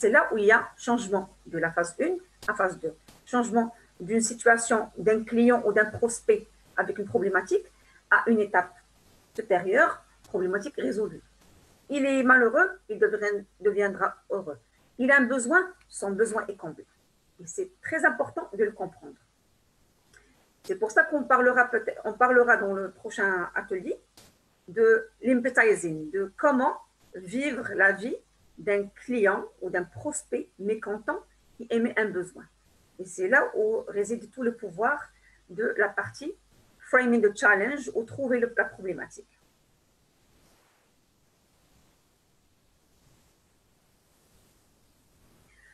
c'est là où il y a changement de la phase 1 à phase 2. Changement d'une situation d'un client ou d'un prospect avec une problématique à une étape supérieure, problématique résolue. Il est malheureux, il deviendra heureux. Il a un besoin, son besoin est comblé. Et c'est très important de le comprendre. C'est pour ça qu'on parlera dans le prochain atelier de l'empathizing, de comment vivre la vie d'un client ou d'un prospect mécontent qui émet un besoin. Et c'est là où réside tout le pouvoir de la partie framing the challenge ou trouver la problématique.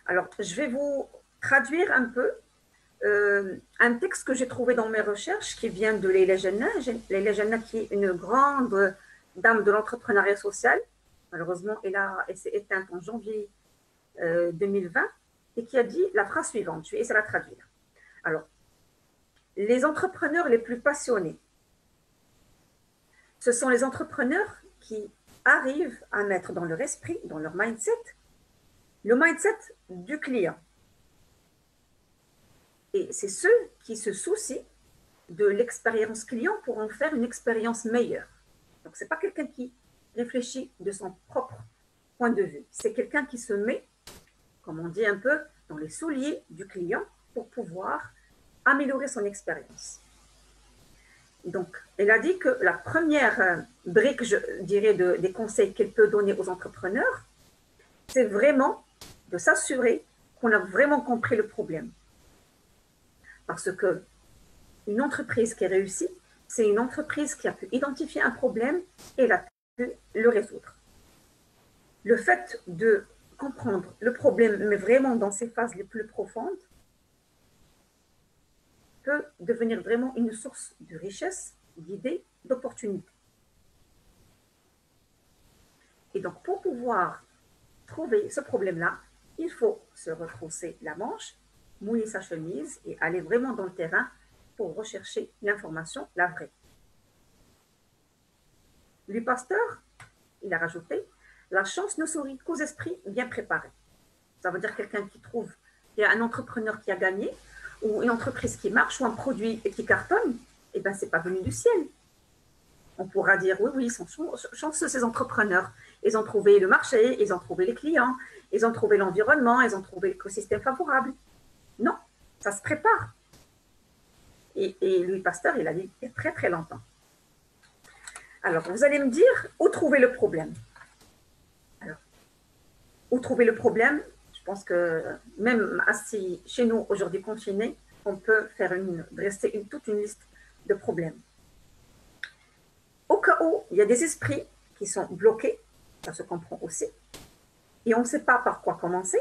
Alors, je vais vous traduire un peu un texte que j'ai trouvé dans mes recherches qui vient de Leila Janna. Leila Janna qui est une grande dame de l'entrepreneuriat social. Malheureusement, elle s'est éteinte en janvier 2020 et qui a dit la phrase suivante. Je vais essayer de la traduire. Alors, les entrepreneurs les plus passionnés, ce sont les entrepreneurs qui arrivent à mettre dans leur esprit, dans leur mindset, le mindset du client. Et c'est ceux qui se soucient de l'expérience client pour en faire une expérience meilleure. Donc, ce n'est pas quelqu'un qui réfléchit de son propre point de vue. C'est quelqu'un qui se met, comme on dit un peu, dans les souliers du client pour pouvoir améliorer son expérience. Donc, elle a dit que la première brique, je dirais, des conseils qu'elle peut donner aux entrepreneurs, c'est vraiment de s'assurer qu'on a vraiment compris le problème. Parce que une entreprise qui réussit, c'est une entreprise qui a pu identifier un problème et elle a pu le résoudre. Le fait de comprendre le problème, mais vraiment dans ses phases les plus profondes, peut devenir vraiment une source de richesse, d'idées, d'opportunités. Et donc, pour pouvoir trouver ce problème-là, il faut se retrousser la manche, mouiller sa chemise et aller vraiment dans le terrain pour rechercher l'information, la vraie. Louis Pasteur, il a rajouté, la chance ne sourit qu'aux esprits bien préparés. Ça veut dire quelqu'un qui trouve, il y a un entrepreneur qui a gagné, ou une entreprise qui marche, ou un produit qui cartonne, eh bien, ce n'est pas venu du ciel. On pourra dire, oui, ils sont chanceux, ces entrepreneurs. Ils ont trouvé le marché, ils ont trouvé les clients, ils ont trouvé l'environnement, ils ont trouvé l'écosystème favorable. Non, ça se prépare. Et Louis Pasteur, il a dit il y a très, très longtemps. Alors, vous allez me dire, où trouver le problème? Alors, où trouver le problème? Je pense que même assis chez nous, aujourd'hui confinés, on peut dresser toute une liste de problèmes. Au cas où il y a des esprits qui sont bloqués, ça se comprend aussi, et on ne sait pas par quoi commencer,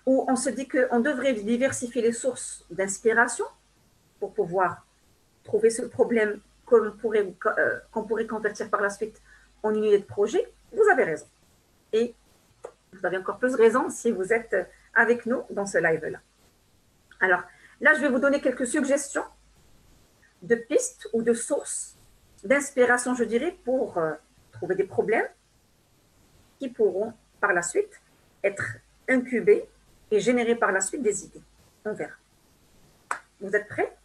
ou on se dit qu'on devrait diversifier les sources d'inspiration pour pouvoir trouver ce problème qu'on pourrait convertir par la suite en une idée de projet, vous avez raison. Et vous avez encore plus raison si vous êtes avec nous dans ce live-là. Alors, là, je vais vous donner quelques suggestions de pistes ou de sources d'inspiration, je dirais, pour trouver des problèmes qui pourront par la suite être incubés et générer par la suite des idées. On verra. Vous êtes prêts?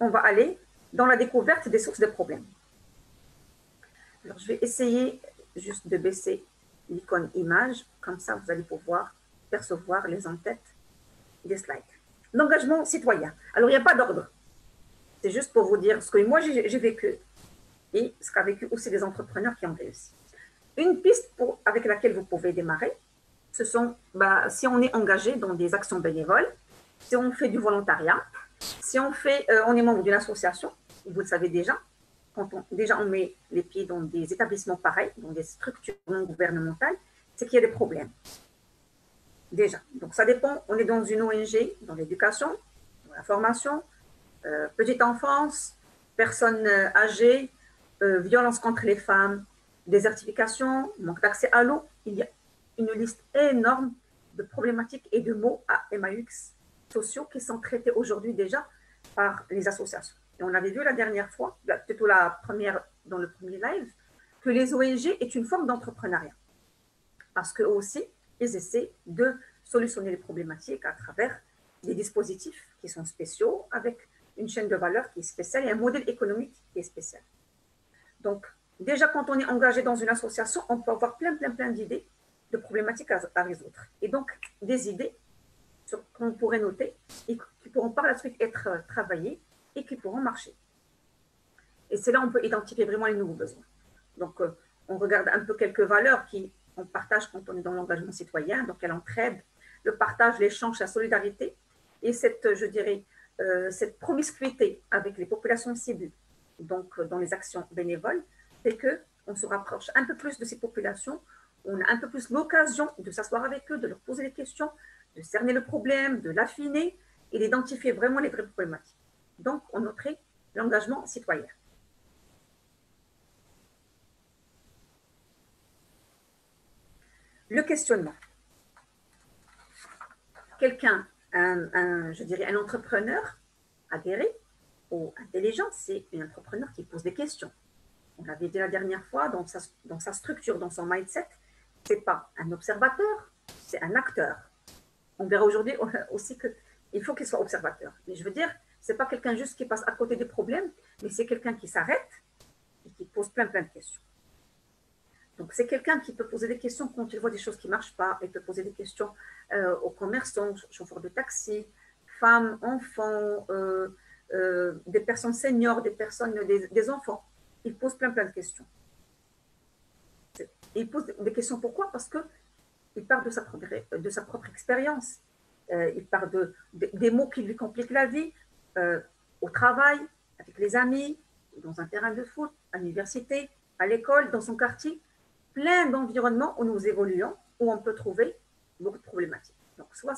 On va aller dans la découverte des sources de problèmes. Alors, je vais essayer juste de baisser l'icône image, comme ça vous allez pouvoir percevoir les en-têtes des slides. L'engagement citoyen. Alors, il n'y a pas d'ordre. C'est juste pour vous dire ce que moi j'ai vécu et ce qu'a vécu aussi les entrepreneurs qui ont réussi. Une piste avec laquelle vous pouvez démarrer, ce sont, si on est engagé dans des actions bénévoles, si on fait du volontariat, si on est membre d'une association, vous le savez déjà, quand on met les pieds dans des établissements pareils, dans des structures non gouvernementales, c'est qu'il y a des problèmes. Déjà. Donc, ça dépend. On est dans une ONG, dans l'éducation, dans la formation, petite enfance, personnes âgées, violence contre les femmes, désertification, manque d'accès à l'eau. Il y a une liste énorme de problématiques et de mots à MAX sociaux qui sont traités aujourd'hui déjà par les associations. Et on avait vu la dernière fois, plutôt dans le premier live, que les ONG est une forme d'entrepreneuriat. Parce que aussi, ils essaient de solutionner les problématiques à travers des dispositifs qui sont spéciaux, avec une chaîne de valeur qui est spéciale et un modèle économique qui est spécial. Donc, déjà, quand on est engagé dans une association, on peut avoir plein d'idées, de problématiques à résoudre. Et donc, des idées qu'on pourrait noter et qui pourront par la suite être travaillées et qui pourront marcher. Et c'est là où on peut identifier vraiment les nouveaux besoins. Donc, on regarde un peu quelques valeurs qu'on partage quand on est dans l'engagement citoyen. Donc, il y a l'entraide, le partage, l'échange, la solidarité et cette, je dirais, cette promiscuité avec les populations cibles, donc dans les actions bénévoles, fait qu'on se rapproche un peu plus de ces populations, on a un peu plus l'occasion de s'asseoir avec eux, de leur poser des questions, de cerner le problème, de l'affiner et d'identifier vraiment les vraies problématiques. Donc, on noterait l'engagement citoyen. Le questionnement. Quelqu'un, je dirais un entrepreneur aguerri ou intelligent, c'est un entrepreneur qui pose des questions. On l'avait dit la dernière fois, dans sa structure, dans son mindset, ce n'est pas un observateur, c'est un acteur. On verra aujourd'hui aussi qu'il faut qu'il soit observateur. Mais je veux dire, ce n'est pas quelqu'un juste qui passe à côté des problèmes, mais c'est quelqu'un qui s'arrête et qui pose plein de questions. Donc, c'est quelqu'un qui peut poser des questions quand il voit des choses qui ne marchent pas. Il peut poser des questions aux commerçants, chauffeurs de taxi, femmes, enfants, des personnes seniors, des enfants. Il pose plein de questions. Il pose des questions pourquoi? Parce qu'il part de sa propre expérience. Il part des mots qui lui compliquent la vie, au travail, avec les amis, dans un terrain de foot, à l'université, à l'école, dans son quartier. Plein d'environnements où nous évoluons, où on peut trouver beaucoup de problématiques. Donc, soit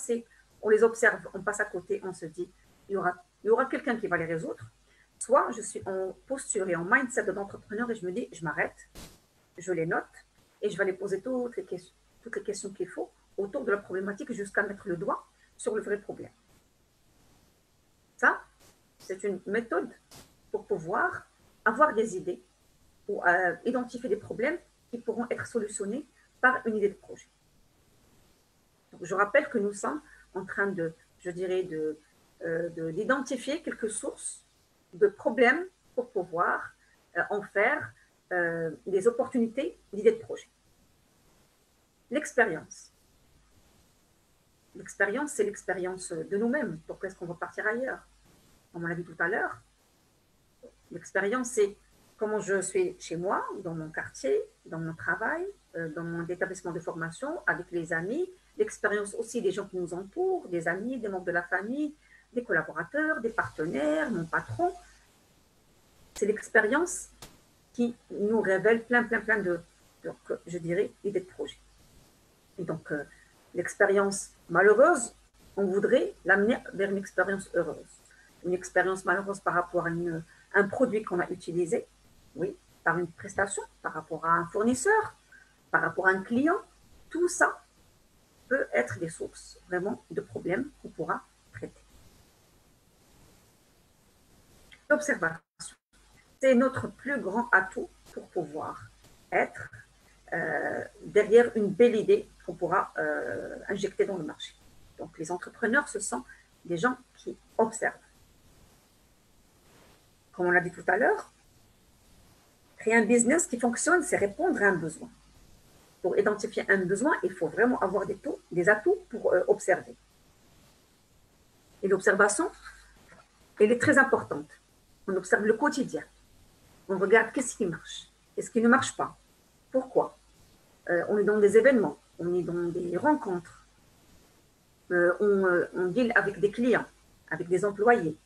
on les observe, on passe à côté, on se dit, il y aura quelqu'un qui va les résoudre, soit je suis en posture et en mindset de l'entrepreneur et je me dis, je m'arrête, je les note et je vais les poser toutes les questions qu'il faut autour de la problématique jusqu'à mettre le doigt sur le vrai problème. Ça, c'est une méthode pour pouvoir avoir des idées ou identifier des problèmes qui pourront être solutionnés par une idée de projet. Donc, je rappelle que nous sommes en train d'identifier quelques sources de problèmes pour pouvoir en faire des opportunités d'idées de projet. L'expérience. L'expérience, c'est l'expérience de nous-mêmes. Pourquoi est-ce qu'on va partir ailleurs? Comme on l'a vu tout à l'heure, l'expérience, c'est comment je suis chez moi, dans mon quartier, dans mon travail, dans mon établissement de formation, avec les amis, l'expérience aussi des gens qui nous entourent, des amis, des membres de la famille, des collaborateurs, des partenaires, mon patron. C'est l'expérience qui nous révèle plein de je dirais, idées de projet. Et donc, l'expérience malheureuse, on voudrait l'amener vers une expérience heureuse. Une expérience malheureuse par rapport à un produit qu'on a utilisé, oui, par une prestation, par rapport à un fournisseur, par rapport à un client, tout ça peut être des sources vraiment de problèmes qu'on pourra traiter. L'observation, c'est notre plus grand atout pour pouvoir être derrière une belle idée qu'on pourra injecter dans le marché. Donc, les entrepreneurs, ce sont des gens qui observent. Comme on l'a dit tout à l'heure, créer un business qui fonctionne, c'est répondre à un besoin. Pour identifier un besoin, il faut vraiment avoir des atouts pour observer. Et l'observation, elle est très importante. On observe le quotidien. On regarde qu'est-ce qui marche, qu'est-ce qui ne marche pas, pourquoi. On est dans des événements, on est dans des rencontres, on deal avec des clients, avec des employés,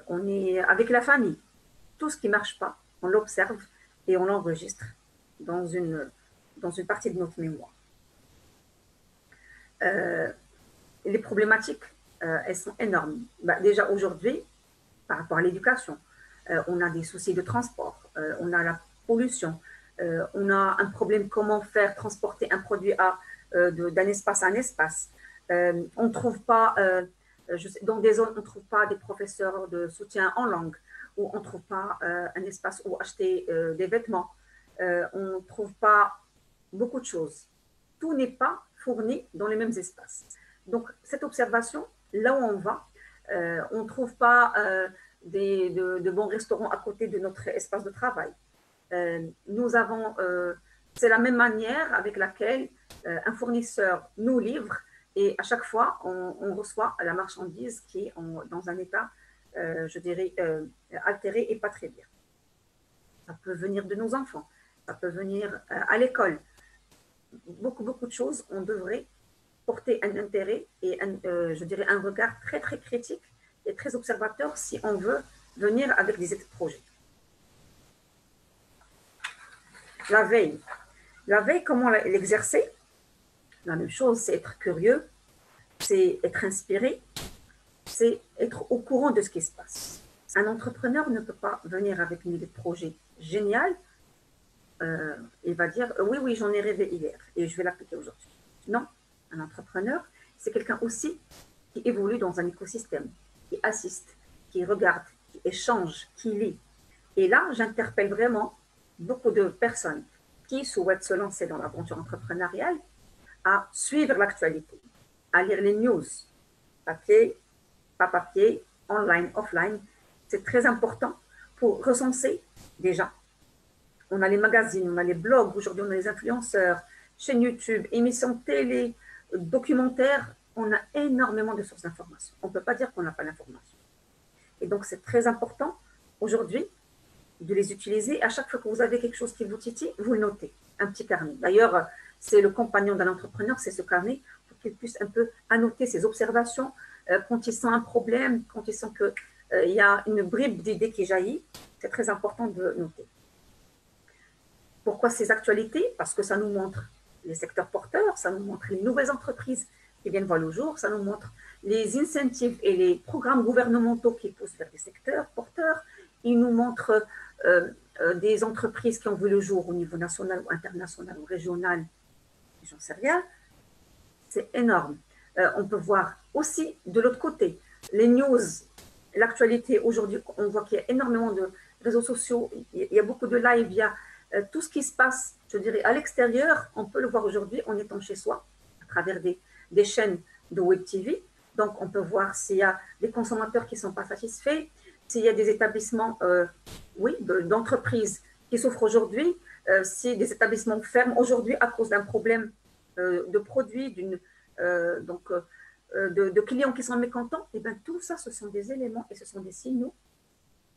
on est avec la famille. Tout ce qui ne marche pas, on l'observe et on l'enregistre dans une partie de notre mémoire. Les problématiques, elles sont énormes. Déjà aujourd'hui, par rapport à l'éducation, on a des soucis de transport, on a la pollution, on a un problème comment faire transporter un produit d'un espace à un espace. On ne trouve pas, dans des zones, on ne trouve pas des professeurs de soutien en langue, ou on ne trouve pas un espace où acheter des vêtements, on ne trouve pas beaucoup de choses. Tout n'est pas fournis dans les mêmes espaces. Donc, cette observation, là où on va, on ne trouve pas de bons restaurants à côté de notre espace de travail. Nous avons, c'est la même manière avec laquelle un fournisseur nous livre et à chaque fois, on reçoit la marchandise qui est dans un état, je dirais, altéré et pas très bien. Ça peut venir de nos enfants, ça peut venir à l'école. Beaucoup de choses, on devrait porter un intérêt et je dirais un regard très critique et très observateur si on veut venir avec des projets. La veille, comment l'exercer? La même chose, c'est être curieux, c'est être inspiré, c'est être au courant de ce qui se passe. Un entrepreneur ne peut pas venir avec une idée de projet géniale. Il va dire oui, j'en ai rêvé hier et je vais l'appliquer aujourd'hui. Non, un entrepreneur, c'est quelqu'un aussi qui évolue dans un écosystème, qui assiste, qui regarde, qui échange, qui lit. Et là, j'interpelle vraiment beaucoup de personnes qui souhaitent se lancer dans l'aventure entrepreneuriale à suivre l'actualité, à lire les news, papier, pas papier, online, offline. C'est très important pour recenser déjà. On a les magazines, on a les blogs, aujourd'hui on a les influenceurs, chaînes YouTube, émissions télé, documentaires. On a énormément de sources d'informations. On ne peut pas dire qu'on n'a pas l'information. Et donc c'est très important aujourd'hui de les utiliser. À chaque fois que vous avez quelque chose qui vous titille, vous le notez, un petit carnet. D'ailleurs, c'est le compagnon d'un entrepreneur, c'est ce carnet, pour qu'il puisse un peu annoter ses observations quand il sent un problème, quand il sent qu'il y a une bribe d'idées qui jaillit. C'est très important de noter. Pourquoi ces actualités? Parce que ça nous montre les secteurs porteurs, ça nous montre les nouvelles entreprises qui viennent voir le jour, ça nous montre les incentives et les programmes gouvernementaux qui poussent vers des secteurs porteurs. Il nous montre des entreprises qui ont vu le jour au niveau national ou international ou régional, j'en sais rien. C'est énorme. On peut voir aussi de l'autre côté les news, l'actualité. Aujourd'hui, on voit qu'il y a énormément de réseaux sociaux, il y a beaucoup de live, il y a tout ce qui se passe, je dirais, à l'extérieur. On peut le voir aujourd'hui en étant chez soi, à travers des chaînes de Web TV. Donc, on peut voir s'il y a des consommateurs qui ne sont pas satisfaits, s'il y a des établissements, d'entreprises qui souffrent aujourd'hui, si des établissements ferment aujourd'hui à cause d'un problème de produits, de clients qui sont mécontents. Et bien, tout ça, ce sont des éléments et ce sont des signaux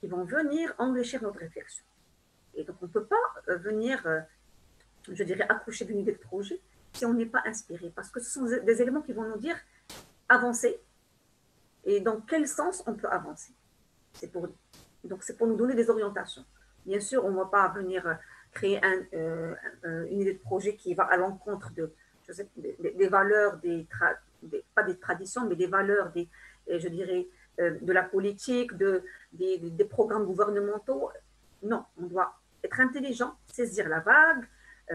qui vont venir enrichir notre réflexion. Et donc, on ne peut pas venir, je dirais, accoucher d'une idée de projet si on n'est pas inspiré. Parce que ce sont des éléments qui vont nous dire avancer et dans quel sens on peut avancer. Donc, c'est pour nous donner des orientations. Bien sûr, on ne va pas venir créer une idée de projet qui va à l'encontre des valeurs, pas des traditions, mais des valeurs, je dirais, de la politique, des programmes gouvernementaux. Non, on doit être intelligent, saisir la vague,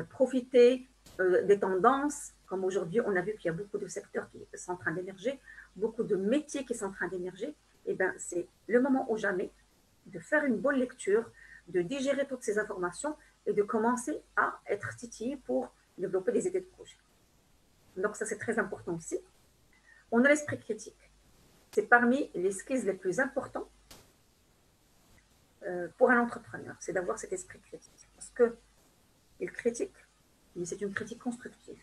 profiter des tendances. Comme aujourd'hui, on a vu qu'il y a beaucoup de secteurs qui sont en train d'émerger, beaucoup de métiers qui sont en train d'émerger. Eh bien, c'est le moment ou jamais de faire une bonne lecture, de digérer toutes ces informations et de commencer à être titillé pour développer des idées de projet. Donc, ça, c'est très important aussi. On a l'esprit critique. C'est parmi les skills les plus importants pour un entrepreneur, c'est d'avoir cet esprit critique. Parce qu'il critique, mais c'est une critique constructive.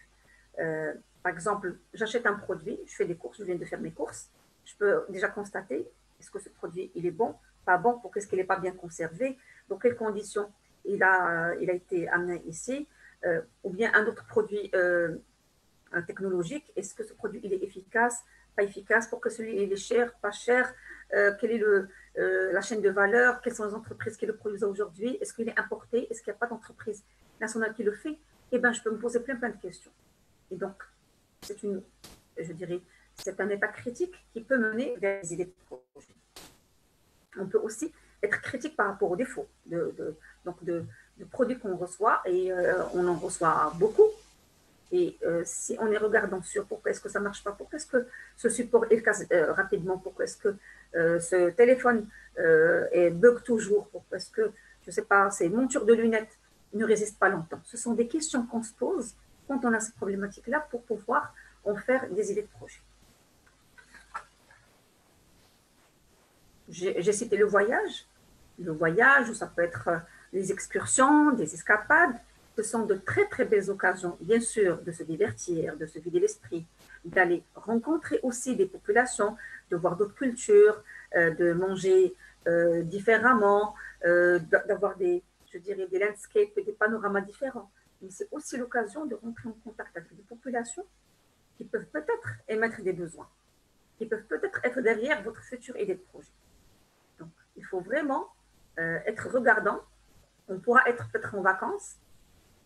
Par exemple, j'achète un produit, je fais des courses, je viens de faire mes courses, je peux déjà constater, est-ce que ce produit, il est bon, pas bon, pourquoi est-ce qu'il n'est pas bien conservé, dans quelles conditions il a été amené ici, ou bien un autre produit technologique, est-ce que ce produit, il est efficace, pas efficace, pourquoi celui il est cher, pas cher, quelle est la chaîne de valeur, quelles sont les entreprises qui le produisent aujourd'hui, est-ce qu'il est importé, est-ce qu'il n'y a pas d'entreprise nationale qui le fait? Eh bien, je peux me poser plein de questions. Et donc, c'est un état critique qui peut mener vers des idées de projet. On peut aussi être critique par rapport aux défauts de produits qu'on reçoit, et on en reçoit beaucoup. Et si on est regardant sur pourquoi est-ce que ça ne marche pas, pourquoi est-ce que ce support est casse rapidement, pourquoi est-ce que ce téléphone bug toujours, pourquoi est-ce que, je ne sais pas, ces montures de lunettes ne résistent pas longtemps. Ce sont des questions qu'on se pose quand on a cette problématique-là pour pouvoir en faire des idées de projet. J'ai cité le voyage, ou ça peut être les excursions, des escapades. Ce sont de très très belles occasions, bien sûr, de se divertir, de se vider l'esprit, d'aller rencontrer aussi des populations, de voir d'autres cultures, de manger différemment, d'avoir je dirais, des landscapes, des panoramas différents. Mais c'est aussi l'occasion de rentrer en contact avec des populations qui peuvent peut-être émettre des besoins, qui peuvent peut-être être derrière votre future idée de projet. Donc, il faut vraiment être regardant. On pourra être peut-être en vacances,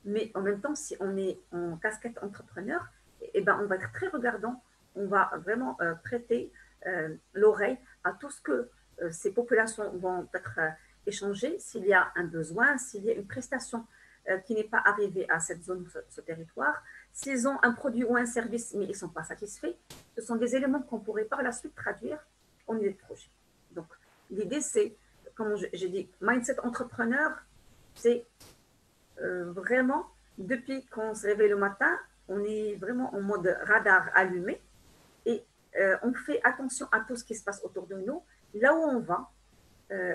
mais en même temps, si on est en casquette entrepreneur, ben, on va être très regardant. On va vraiment prêter l'oreille à tout ce que ces populations vont peut-être échanger, s'il y a un besoin, s'il y a une prestation qui n'est pas arrivée à cette zone, ce territoire, s'ils ont un produit ou un service, mais ils ne sont pas satisfaits. Ce sont des éléments qu'on pourrait par la suite traduire en idée de projet. Donc, l'idée, c'est, comme j'ai dit, mindset entrepreneur, c'est vraiment, depuis qu'on se réveille le matin, on est vraiment en mode radar allumé et on fait attention à tout ce qui se passe autour de nous, là où on va,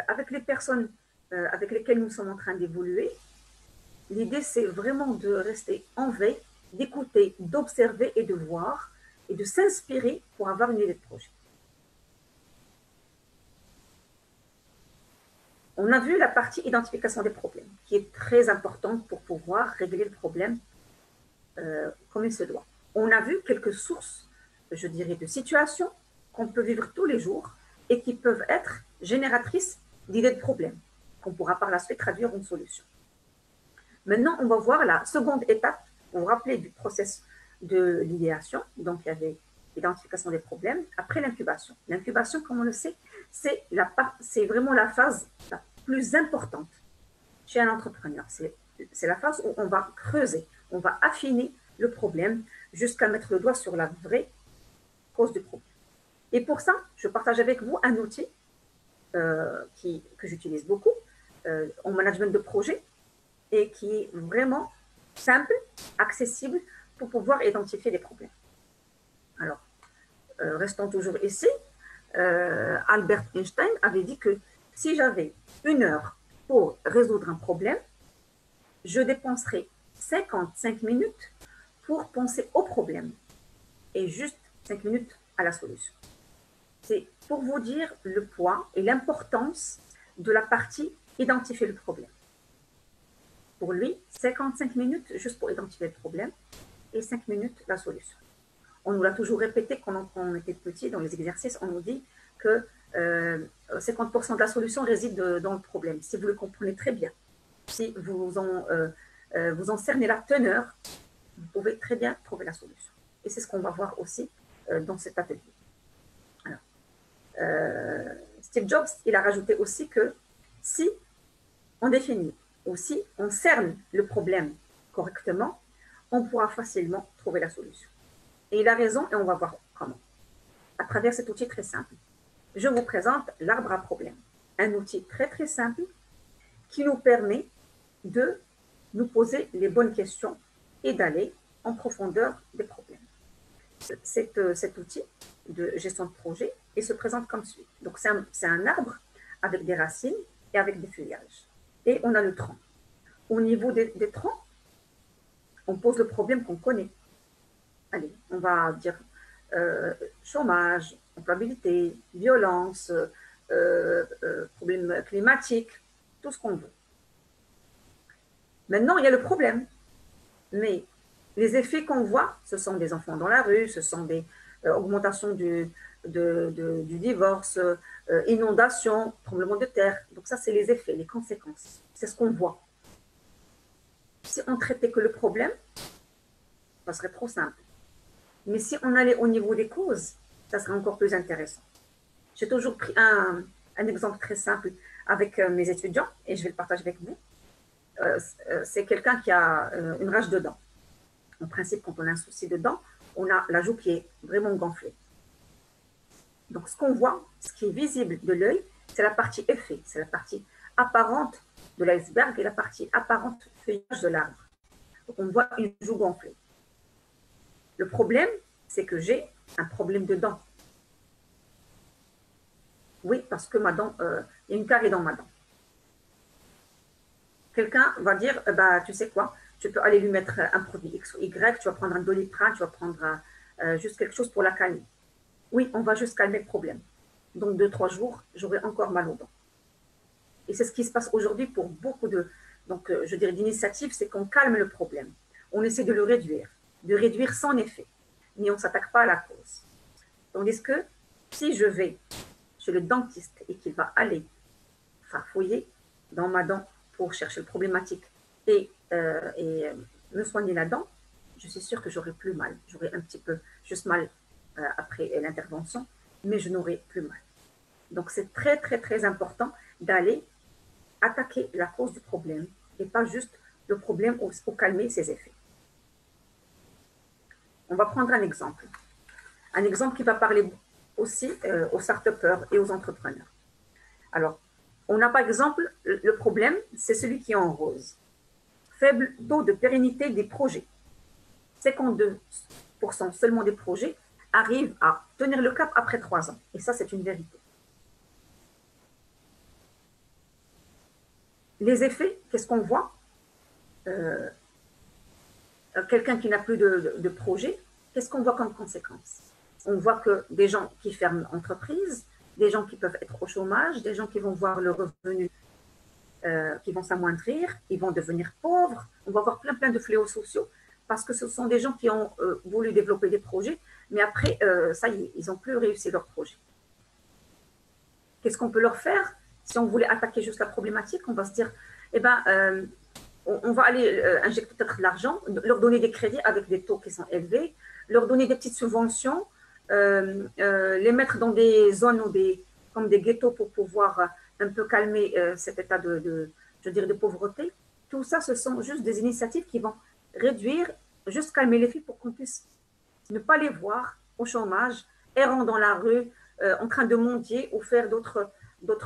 avec les personnes avec lesquelles nous sommes en train d'évoluer. L'idée, c'est vraiment de rester en veille, d'écouter, d'observer et de voir et de s'inspirer pour avoir une idée de projet. On a vu la partie identification des problèmes, qui est très importante pour pouvoir régler le problème comme il se doit. On a vu quelques sources, je dirais, de situations qu'on peut vivre tous les jours et qui peuvent être génératrices d'idées de problèmes, qu'on pourra par la suite traduire en solution. Maintenant, on va voir la seconde étape. Vous vous rappelez du processus de l'idéation. Donc, il y avait l'identification des problèmes. Après, l'incubation. L'incubation, comme on le sait, c'est vraiment la phase la plus importante chez un entrepreneur. C'est la phase où on va creuser, on va affiner le problème jusqu'à mettre le doigt sur la vraie cause du problème. Et pour ça, je partage avec vous un outil que j'utilise beaucoup en management de projet et qui est vraiment simple, accessible pour pouvoir identifier les problèmes. Alors, restons toujours ici. Albert Einstein avait dit que si j'avais 1 heure pour résoudre un problème, je dépenserais 55 minutes pour penser au problème et juste 5 minutes à la solution. C'est pour vous dire le poids et l'importance de la partie identifier le problème. Pour lui, 55 minutes juste pour identifier le problème et 5 minutes la solution. On nous l'a toujours répété quand on était petit dans les exercices, on nous dit que 50% de la solution réside dans le problème. Si vous le comprenez très bien, si vous en cernez la teneur, vous pouvez très bien trouver la solution. Et c'est ce qu'on va voir aussi dans cet atelier. Alors, Steve Jobs, il a rajouté aussi que si on définit ou si on cerne le problème correctement, on pourra facilement trouver la solution. Et il a raison et on va voir comment. À travers cet outil très simple. Je vous présente l'arbre à problème. Un outil très très simple qui nous permet de nous poser les bonnes questions et d'aller en profondeur des problèmes. Cet outil de gestion de projet, il se présente comme suit. Donc c'est un arbre avec des racines et avec des feuillages. Et on a le tronc. Au niveau des troncs, on pose le problème qu'on connaît. Allez, on va dire chômage, employabilité, violence, problèmes climatiques, tout ce qu'on veut. Maintenant, il y a le problème. Mais les effets qu'on voit, ce sont des enfants dans la rue, ce sont des augmentations du divorce, inondations, tremblements de terre. Donc ça, c'est les effets, les conséquences. C'est ce qu'on voit. Si on traitait que le problème, ça serait trop simple. Mais si on allait au niveau des causes, ça serait encore plus intéressant. J'ai toujours pris un exemple très simple avec mes étudiants et je vais le partager avec vous. C'est quelqu'un qui a une rage de dents. En principe, quand on a un souci de dents, on a la joue qui est vraiment gonflée. Donc, ce qu'on voit, ce qui est visible de l'œil, c'est la partie effet, c'est la partie apparente de l'iceberg et la partie apparente feuillage de l'arbre. Donc, on voit une joue gonflée. Le problème, c'est que j'ai un problème de dent. Oui, parce que ma dent, il y a une carie dans ma dent. Quelqu'un va dire, bah, tu sais quoi, tu peux aller lui mettre un produit X ou Y, tu vas prendre un Doliprane, tu vas prendre juste quelque chose pour la calmer. Oui, on va juste calmer le problème. Donc, 2, 3 jours, j'aurai encore mal aux dents. Et c'est ce qui se passe aujourd'hui pour beaucoup de, donc, je dirais, d'initiatives, c'est qu'on calme le problème. On essaie de le réduire, de réduire son effet, mais on ne s'attaque pas à la cause. Tandis que si je vais chez le dentiste et qu'il va aller farfouiller dans ma dent pour chercher le problématique et me soigner la dent, je suis sûre que j'aurai plus mal. J'aurai un petit peu juste mal après l'intervention, mais je n'aurai plus mal. Donc c'est très très très important d'aller attaquer la cause du problème et pas juste le problème ou calmer ses effets. On va prendre un exemple. Un exemple qui va parler aussi aux start-upers et aux entrepreneurs. Alors, on a par exemple, le problème, c'est celui qui est en rose. Faible taux de pérennité des projets. 52% seulement des projets arrivent à tenir le cap après 3 ans. Et ça, c'est une vérité. Les effets, qu'est-ce qu'on voit? Quelqu'un qui n'a plus de projet, qu'est-ce qu'on voit comme conséquence? On voit que des gens qui ferment entreprise, des gens qui peuvent être au chômage, des gens qui vont voir le revenu qui vont s'amoindrir, ils vont devenir pauvres. On va avoir plein de fléaux sociaux parce que ce sont des gens qui ont voulu développer des projets, mais après, ça y est, ils n'ont plus réussi leur projet. Qu'est-ce qu'on peut leur faire? Si on voulait attaquer juste la problématique, on va se dire, eh ben, on va aller injecter peut-être de l'argent, leur donner des crédits avec des taux qui sont élevés, leur donner des petites subventions, les mettre dans des zones ou comme des ghettos pour pouvoir un peu calmer cet état je dirais, de pauvreté. Tout ça, ce sont juste des initiatives qui vont réduire, juste calmer les filles pour qu'on puisse ne pas les voir au chômage, errant dans la rue, en train de mendier ou faire d'autres,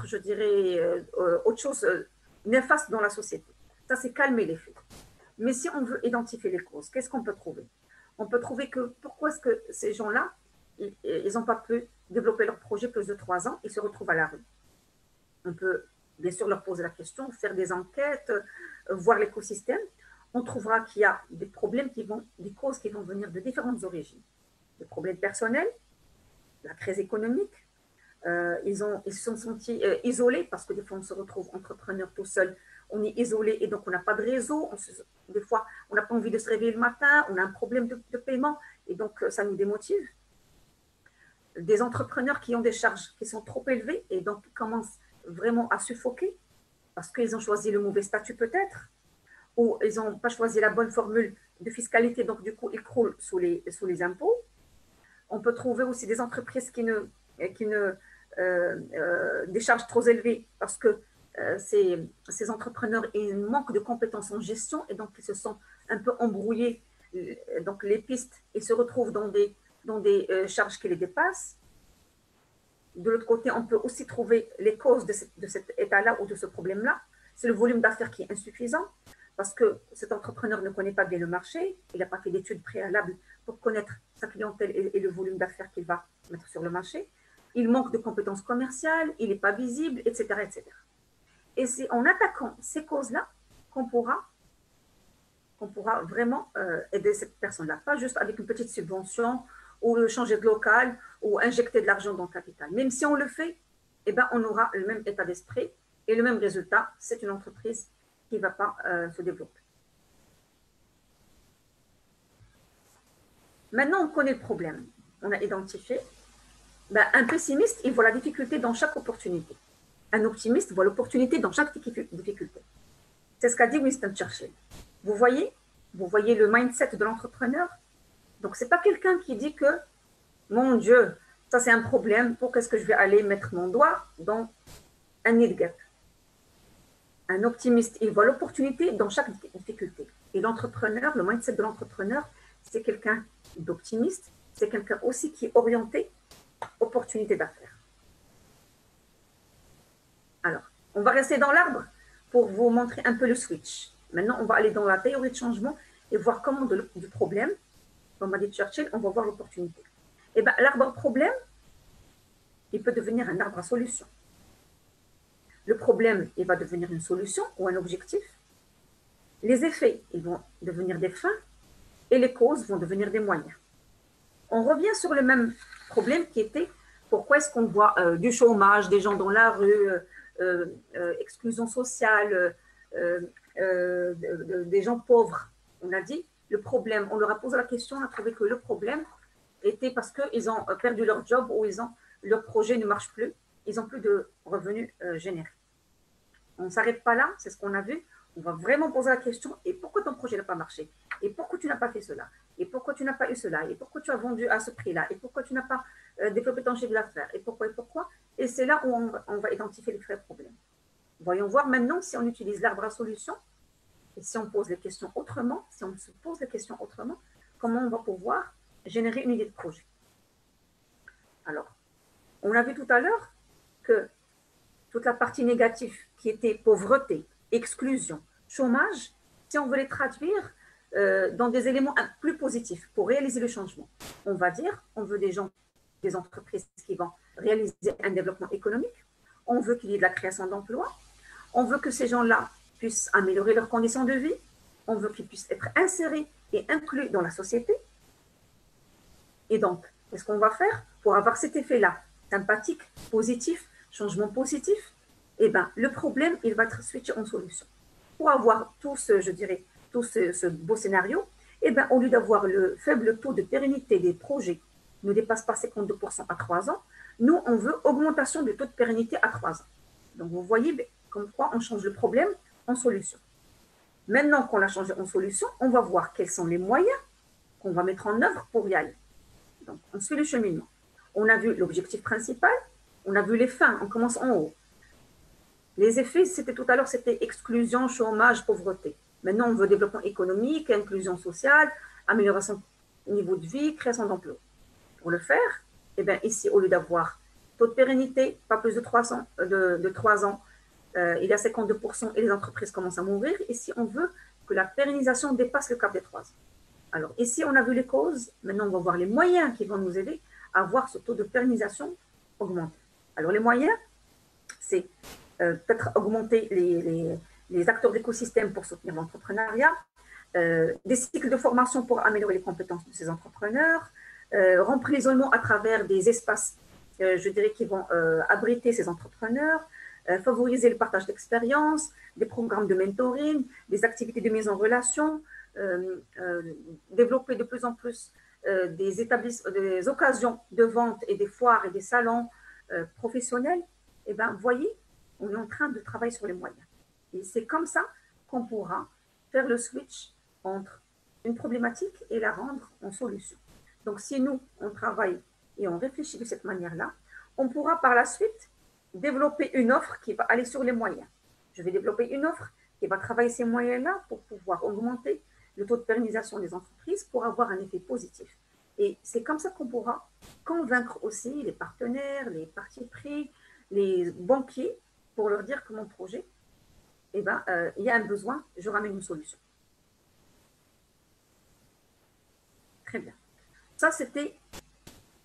je dirais, autre chose néfaste dans la société. Ça, c'est calmer les filles. Mais si on veut identifier les causes, qu'est-ce qu'on peut trouver? On peut trouver que pourquoi est-ce que ces gens-là, ils n'ont pas pu développer leur projet plus de 3 ans, ils se retrouvent à la rue. On peut bien sûr leur poser la question, faire des enquêtes, voir l'écosystème. On trouvera qu'il y a des problèmes des causes qui vont venir de différentes origines. Des problèmes personnels, la crise économique, ils se sont sentis isolés parce que des fois on se retrouve entrepreneur tout seul, on est isolé et donc on n'a pas de réseau. Des fois, on n'a pas envie de se réveiller le matin, on a un problème de paiement et donc ça nous démotive. Des entrepreneurs qui ont des charges qui sont trop élevées et donc commencent vraiment à suffoquer parce qu'ils ont choisi le mauvais statut peut-être ou ils n'ont pas choisi la bonne formule de fiscalité, donc du coup ils croulent sous les impôts. On peut trouver aussi des entreprises qui des charges trop élevées parce que ces entrepreneurs ils manquent de compétences en gestion et donc ils se sont un peu embrouillés donc les pistes et se retrouvent dans des charges qui les dépassent. De l'autre côté, on peut aussi trouver les causes de cet état-là ou de ce problème-là. C'est le volume d'affaires qui est insuffisant parce que cet entrepreneur ne connaît pas bien le marché, il n'a pas fait d'études préalables pour connaître sa clientèle et le volume d'affaires qu'il va mettre sur le marché. Il manque de compétences commerciales, il n'est pas visible, etc., etc. Et c'est en attaquant ces causes-là qu'on pourra vraiment aider cette personne-là, pas juste avec une petite subvention ou changer de local ou injecter de l'argent dans le capital. Même si on le fait, eh ben, on aura le même état d'esprit et le même résultat. C'est une entreprise qui ne va pas se développer. Maintenant, on connaît le problème. On a identifié. Ben, un pessimiste, il voit la difficulté dans chaque opportunité. Un optimiste voit l'opportunité dans chaque difficulté. C'est ce qu'a dit Winston Churchill. Vous voyez le mindset de l'entrepreneur. Donc, ce n'est pas quelqu'un qui dit que, mon Dieu, ça c'est un problème, pourquoi est-ce que je vais aller mettre mon doigt dans un nid de guêpe? Un optimiste, il voit l'opportunité dans chaque difficulté. Et l'entrepreneur, le mindset de l'entrepreneur, c'est quelqu'un d'optimiste, c'est quelqu'un aussi qui est orienté opportunité d'affaires. Alors, on va rester dans l'arbre pour vous montrer un peu le switch. Maintenant, on va aller dans la théorie de changement et voir comment du problème, comme a dit Churchill, on va voir l'opportunité. Et bien, l'arbre à problème, il peut devenir un arbre à solution. Le problème, il va devenir une solution ou un objectif. Les effets, ils vont devenir des fins et les causes vont devenir des moyens. On revient sur le même problème qui était pourquoi est-ce qu'on voit du chômage, des gens dans la rue, exclusion sociale, des gens pauvres. On a dit, le problème, on leur a posé la question, on a trouvé que le problème était parce qu'ils ont perdu leur job ou leur projet ne marche plus, ils n'ont plus de revenus générés. On ne s'arrête pas là, c'est ce qu'on a vu. On va vraiment poser la question, et pourquoi ton projet n'a pas marché? Et pourquoi tu n'as pas fait cela? Et pourquoi tu n'as pas eu cela? Et pourquoi tu as vendu à ce prix-là? Et pourquoi tu n'as pas développé ton chiffre d'affaires? Et pourquoi? Et pourquoi? Et c'est là où on va identifier les vrais problèmes. Voyons voir maintenant si on utilise l'arbre à solution, et si on pose les questions autrement, si on se pose les questions autrement, comment on va pouvoir générer une idée de projet. Alors, on a vu tout à l'heure que toute la partie négative qui était pauvreté, exclusion, chômage, si on veut les traduire dans des éléments plus positifs pour réaliser le changement, on va dire, on veut des entreprises qui vont réaliser un développement économique, on veut qu'il y ait de la création d'emplois, on veut que ces gens-là puissent améliorer leurs conditions de vie, on veut qu'ils puissent être insérés et inclus dans la société. Et donc, qu'est-ce qu'on va faire pour avoir cet effet-là, sympathique, positif, changement positif? Eh bien, le problème, il va être switché en solution. Pour avoir tout ce beau scénario, eh bien, au lieu d'avoir le faible taux de pérennité des projets ne dépasse pas 52% à 3 ans, nous, on veut augmentation du taux de pérennité à 3 ans. Donc, vous voyez comme quoi on change le problème en solution. Maintenant qu'on l'a changé en solution, on va voir quels sont les moyens qu'on va mettre en œuvre pour y aller. Donc, on suit le cheminement. On a vu l'objectif principal, on a vu les fins, on commence en haut. Les effets, c'était tout à l'heure, c'était exclusion, chômage, pauvreté. Maintenant, on veut développement économique, inclusion sociale, amélioration du niveau de vie, création d'emplois. Pour le faire, eh bien, ici, au lieu d'avoir taux de pérennité, pas plus de 3 ans, il y a 52% et les entreprises commencent à mourir. Ici, on veut que la pérennisation dépasse le cap des 3 ans. Alors, ici, on a vu les causes. Maintenant, on va voir les moyens qui vont nous aider à voir ce taux de pérennisation augmenter. Alors, les moyens, c'est peut-être augmenter les acteurs d'écosystème pour soutenir l'entrepreneuriat, des cycles de formation pour améliorer les compétences de ces entrepreneurs, remplir l'isolement à travers des espaces, je dirais, qui vont abriter ces entrepreneurs, favoriser le partage d'expériences, des programmes de mentoring, des activités de mise en relation, développer de plus en plus des occasions de vente et des foires et des salons professionnels. Eh bien, vous voyez, on est en train de travailler sur les moyens. Et c'est comme ça qu'on pourra faire le switch entre une problématique et la rendre en solution. Donc, si nous, on travaille et on réfléchit de cette manière-là, on pourra par la suite développer une offre qui va aller sur les moyens. Je vais développer une offre qui va travailler ces moyens-là pour pouvoir augmenter le taux de pérennisation des entreprises pour avoir un effet positif. Et c'est comme ça qu'on pourra convaincre aussi les partenaires, les partis pris, les banquiers pour leur dire que mon projet, eh ben, il y a un besoin, je ramène une solution. Très bien. Ça, c'était,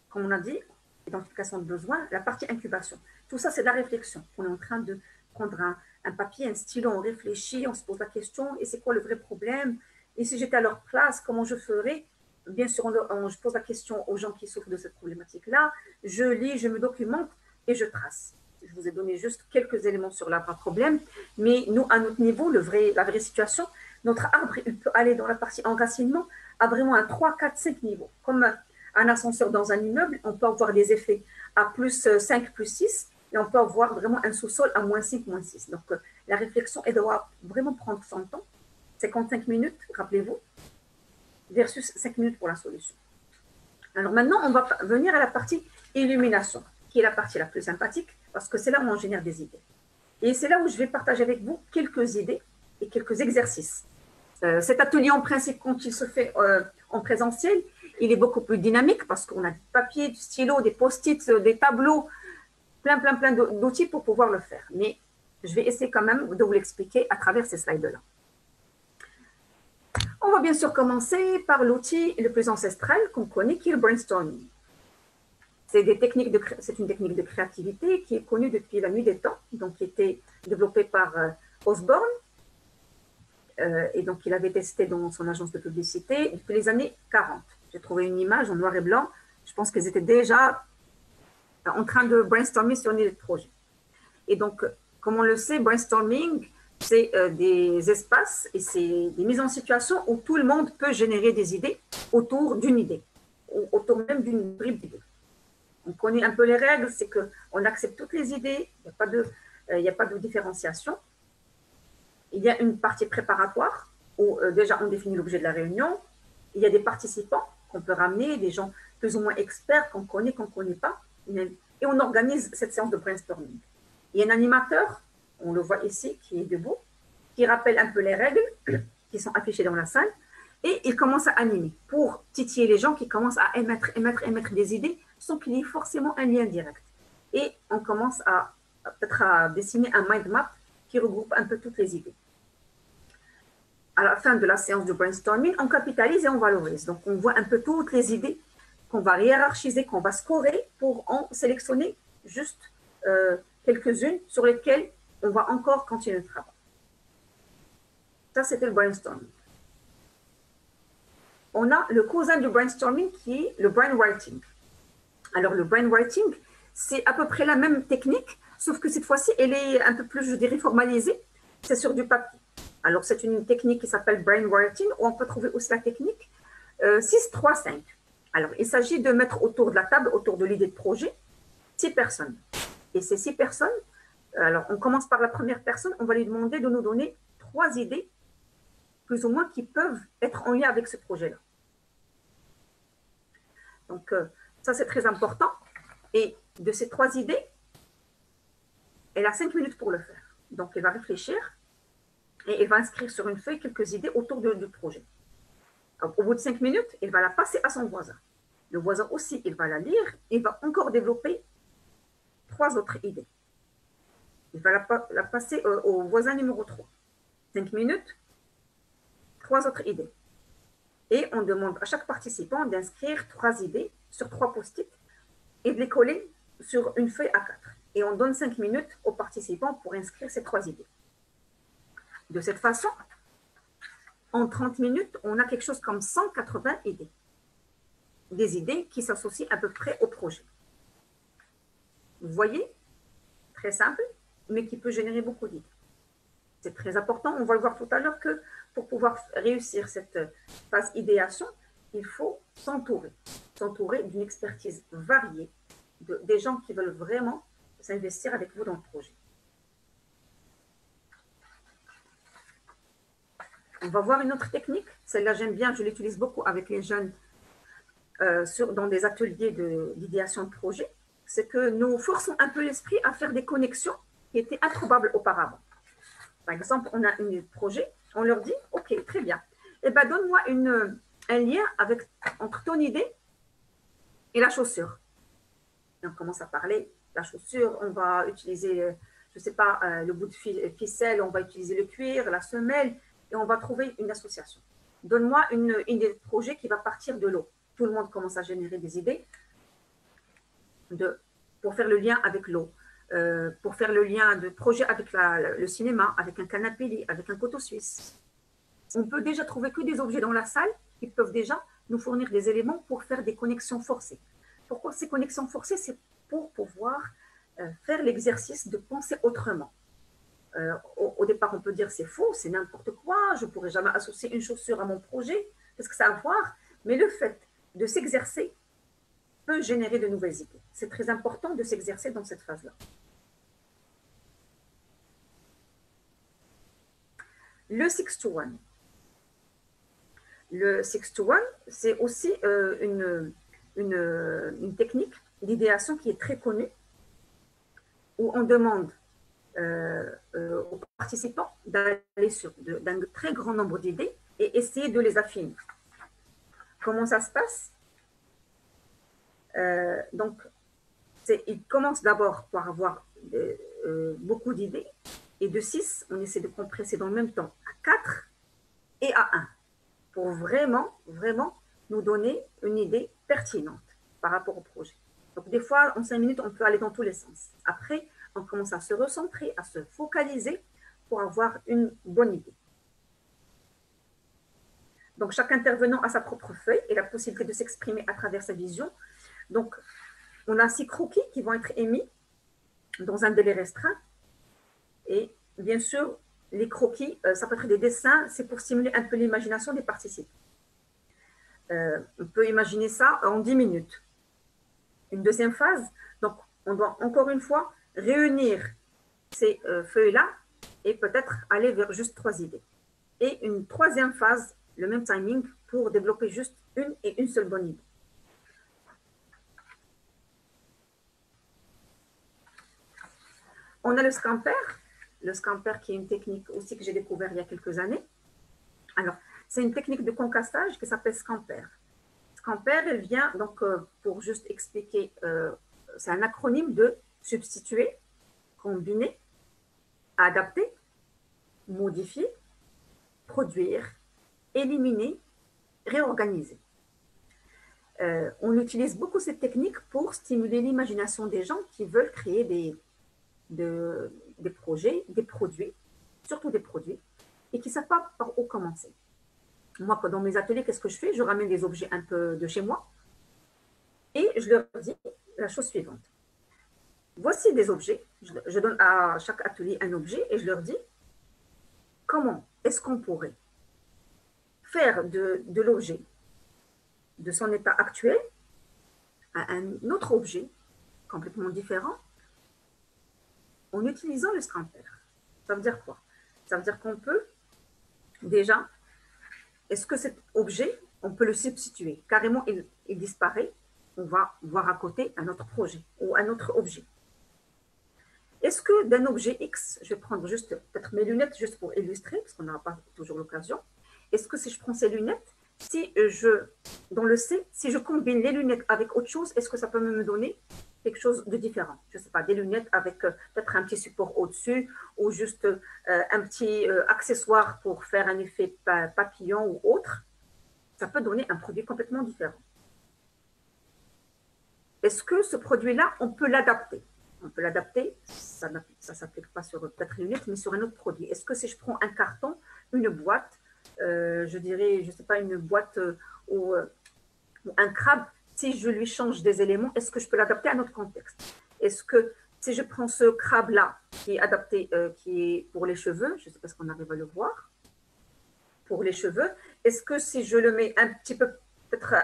comme on a dit, identification de besoin, la partie incubation. Tout ça, c'est de la réflexion. On est en train de prendre un papier, un stylo, on réfléchit, on se pose la question, et c'est quoi le vrai problème? Et si j'étais à leur place, comment je ferais? Bien sûr, je pose la question aux gens qui souffrent de cette problématique-là, je lis, je me documente et je trace. Je vous ai donné juste quelques éléments sur l'arbre à problème, mais nous, à notre niveau, la vraie situation, notre arbre, il peut aller dans la partie enracinement à vraiment un 3, 4, 5 niveaux. Comme un ascenseur dans un immeuble, on peut avoir des effets à plus 5, plus 6, et on peut avoir vraiment un sous-sol à moins 5, moins 6. Donc, la réflexion, elle doit vraiment prendre son temps. 55 minutes, rappelez-vous, versus 5 minutes pour la solution. Alors maintenant, on va venir à la partie illumination, qui est la partie la plus sympathique, parce que c'est là où on génère des idées. Et c'est là où je vais partager avec vous quelques idées et quelques exercices. Cet atelier, en principe, quand il se fait en présentiel, il est beaucoup plus dynamique parce qu'on a du papier, du stylo, des post-it, des tableaux, plein d'outils pour pouvoir le faire. Mais je vais essayer quand même de vous l'expliquer à travers ces slides-là. On va bien sûr commencer par l'outil le plus ancestral qu'on connaît, qui est le brainstorming. C'est une technique de créativité qui est connue depuis la nuit des temps, donc qui a été développée par Osborne, et donc il avait testé dans son agence de publicité depuis les années 40. J'ai trouvé une image en noir et blanc, je pense qu'ils étaient déjà en train de brainstormer sur des projets. Et donc, comme on le sait, brainstorming, c'est des espaces et c'est des mises en situation où tout le monde peut générer des idées autour d'une idée, ou autour même d'une bribe d'idées. On connaît un peu les règles, c'est qu'on accepte toutes les idées, il n'y a pas de différenciation. Il y a une partie préparatoire où déjà on définit l'objet de la réunion. Il y a des participants qu'on peut ramener, des gens plus ou moins experts qu'on connaît, qu'on ne connaît pas. Et on organise cette séance de brainstorming. Il y a un animateur, on le voit ici, qui est debout, qui rappelle un peu les règles qui sont affichées dans la salle. Et il commence à animer pour titiller les gens qui commencent à émettre des idées sans qu'il y ait forcément un lien direct. Et on commence peut-être à dessiner un mind map qui regroupe un peu toutes les idées. À la fin de la séance de brainstorming, on capitalise et on valorise. Donc, on voit un peu toutes les idées qu'on va hiérarchiser, qu'on va scorer pour en sélectionner juste quelques-unes sur lesquelles on va encore continuer le travail. Ça, c'était le brainstorming. On a le cousin du brainstorming qui est le brainwriting. Alors, le brainwriting, c'est à peu près la même technique, sauf que cette fois-ci, elle est un peu plus, je dirais, formalisée. C'est sur du papier. Alors, c'est une technique qui s'appelle brainwriting, où on peut trouver aussi la technique 6-3-5. Alors, il s'agit de mettre autour de la table, autour de l'idée de projet, 6 personnes. Et ces 6 personnes, alors, on commence par la première personne, on va lui demander de nous donner 3 idées, plus ou moins, qui peuvent être en lien avec ce projet-là. Donc, ça, c'est très important. Et de ces 3 idées, elle a 5 minutes pour le faire. Donc, elle va réfléchir et elle va inscrire sur une feuille quelques idées autour du projet. Donc, au bout de 5 minutes, elle va la passer à son voisin. Le voisin aussi, il va la lire et va encore développer 3 autres idées. Il va la passer au voisin numéro 3. 5 minutes, 3 autres idées. Et on demande à chaque participant d'inscrire 3 idées sur 3 post-it et de les coller sur une feuille A4. Et on donne 5 minutes aux participants pour inscrire ces 3 idées. De cette façon, en 30 minutes, on a quelque chose comme 180 idées. Des idées qui s'associent à peu près au projet. Vous voyez, très simple, mais qui peut générer beaucoup d'idées. C'est très important, on va le voir tout à l'heure, que pour pouvoir réussir cette phase idéation, il faut s'entourer d'une expertise variée, des gens qui veulent vraiment s'investir avec vous dans le projet. On va voir une autre technique, celle-là j'aime bien, je l'utilise beaucoup avec les jeunes dans des ateliers d'idéation de projet, c'est que nous forçons un peu l'esprit à faire des connexions qui étaient improbables auparavant. Par exemple, on a un projet, on leur dit, ok, très bien, eh bien donne-moi un lien entre ton idée et la chaussure. Et on commence à parler, la chaussure, on va utiliser, je ne sais pas, le bout de ficelle, on va utiliser le cuir, la semelle, et on va trouver une association. Donne-moi une idée de projet qui va partir de l'eau. Tout le monde commence à générer des idées pour faire le lien avec l'eau, pour faire le lien de projet avec le cinéma, avec un canapé lit, avec un couteau suisse. On peut déjà trouver que des objets dans la salle qui peuvent déjà nous fournir des éléments pour faire des connexions forcées. Pourquoi ces connexions forcées? C'est pour pouvoir faire l'exercice de penser autrement. Au départ, on peut dire c'est faux, c'est n'importe quoi, je ne pourrais jamais associer une chaussure à mon projet, qu'est-ce que ça a à voir? Mais le fait de s'exercer peut générer de nouvelles idées. C'est très important de s'exercer dans cette phase-là. Le 6-to-1. Le 6-to-1, c'est aussi une technique d'idéation qui est très connue, où on demande aux participants d'aller sur d'un très grand nombre d'idées et essayer de les affiner. Comment ça se passe? Donc, ils commencent d'abord par avoir beaucoup d'idées, et de 6, on essaie de compresser dans le même temps à 4 et à 1. pour vraiment, vraiment nous donner une idée pertinente par rapport au projet. Donc, des fois, en 5 minutes, on peut aller dans tous les sens. Après, on commence à se recentrer, à se focaliser pour avoir une bonne idée. Donc, chaque intervenant a sa propre feuille et la possibilité de s'exprimer à travers sa vision. Donc, on a 6 croquis qui vont être émis dans un délai restreint. Et bien sûr, les croquis, ça peut être des dessins, c'est pour stimuler un peu l'imagination des participants. On peut imaginer ça en 10 minutes. Une deuxième phase, donc on doit encore une fois réunir ces feuilles-là et peut-être aller vers juste 3 idées. Et une troisième phase, le même timing, pour développer juste une et une seule bonne idée. On a le scamper qui est une technique aussi que j'ai découvert il y a quelques années. Alors, c'est une technique de concassage qui s'appelle scamper. Scamper, elle vient, donc, pour juste expliquer, c'est un acronyme de substituer, combiner, adapter, modifier, produire, éliminer, réorganiser. On utilise beaucoup cette technique pour stimuler l'imagination des gens qui veulent créer des projets, des produits, surtout des produits, et qui ne savent pas par où commencer. Moi, dans mes ateliers, qu'est-ce que je fais? Je ramène des objets un peu de chez moi et je leur dis la chose suivante. Voici des objets, je donne à chaque atelier un objet et je leur dis comment est-ce qu'on pourrait faire de l'objet, de son état actuel, à un autre objet complètement différent en utilisant le scamper. Ça veut dire quoi? Ça veut dire qu'on peut déjà, est-ce que cet objet, on peut le substituer? Carrément, il disparaît, on va voir à côté un autre projet ou un autre objet. Est-ce que d'un objet X, je vais prendre juste peut-être mes lunettes juste pour illustrer, parce qu'on n'a pas toujours l'occasion. Est-ce que si je prends ces lunettes, dans le C, si je combine les lunettes avec autre chose, est-ce que ça peut me donner quelque chose de différent? Je ne sais pas, des lunettes avec peut-être un petit support au-dessus ou juste un petit accessoire pour faire un effet papillon ou autre. Ça peut donner un produit complètement différent. Est-ce que ce produit-là, on peut l'adapter? On peut l'adapter, ça ne s'applique pas sur peut-être les lunettes, mais sur un autre produit. Est-ce que si je prends un carton, une boîte, je dirais, je ne sais pas, une boîte ou un crabe, si je lui change des éléments, est-ce que je peux l'adapter à notre contexte? Est-ce que si je prends ce crabe-là, qui est adapté, qui est pour les cheveux, je ne sais pas si on arrive à le voir, pour les cheveux, est-ce que si je le mets un petit peu, peut-être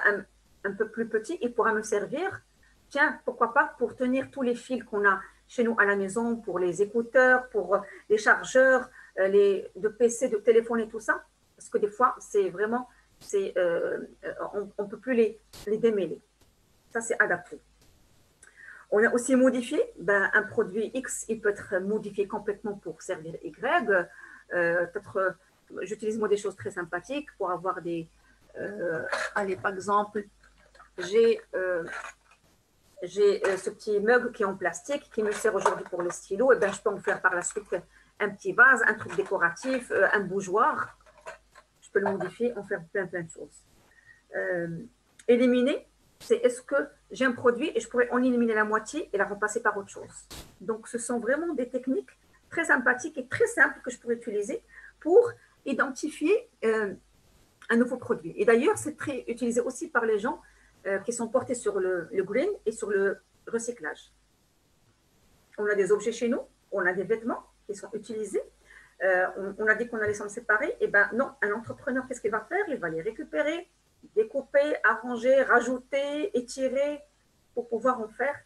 un peu plus petit, il pourra me servir, tiens, pourquoi pas, pour tenir tous les fils qu'on a chez nous à la maison, pour les écouteurs, pour les chargeurs, de PC, de téléphone et tout ça? Parce que des fois, c'est vraiment, on ne peut plus les démêler. Ça, c'est adapté. On a aussi modifié, un produit X, il peut être modifié complètement pour servir Y. Peut-être, j'utilise moi des choses très sympathiques pour avoir des... allez, par exemple, j'ai ce petit mug qui est en plastique, qui me sert aujourd'hui pour le stylo. Et je peux en faire par la suite un petit vase, un truc décoratif, un bougeoir. Je peux le modifier, en faire plein de choses. Éliminer, c'est est-ce que j'ai un produit et je pourrais en éliminer la moitié et la remplacer par autre chose. Donc, ce sont vraiment des techniques très sympathiques et très simples que je pourrais utiliser pour identifier un nouveau produit. Et d'ailleurs, c'est très utilisé aussi par les gens qui sont portés sur le green et sur le recyclage. On a des objets chez nous, on a des vêtements qui sont utilisés. On a dit qu'on allait s'en séparer. Et non, un entrepreneur, qu'est-ce qu'il va faire? Il va les récupérer, découper, arranger, rajouter, étirer pour pouvoir en faire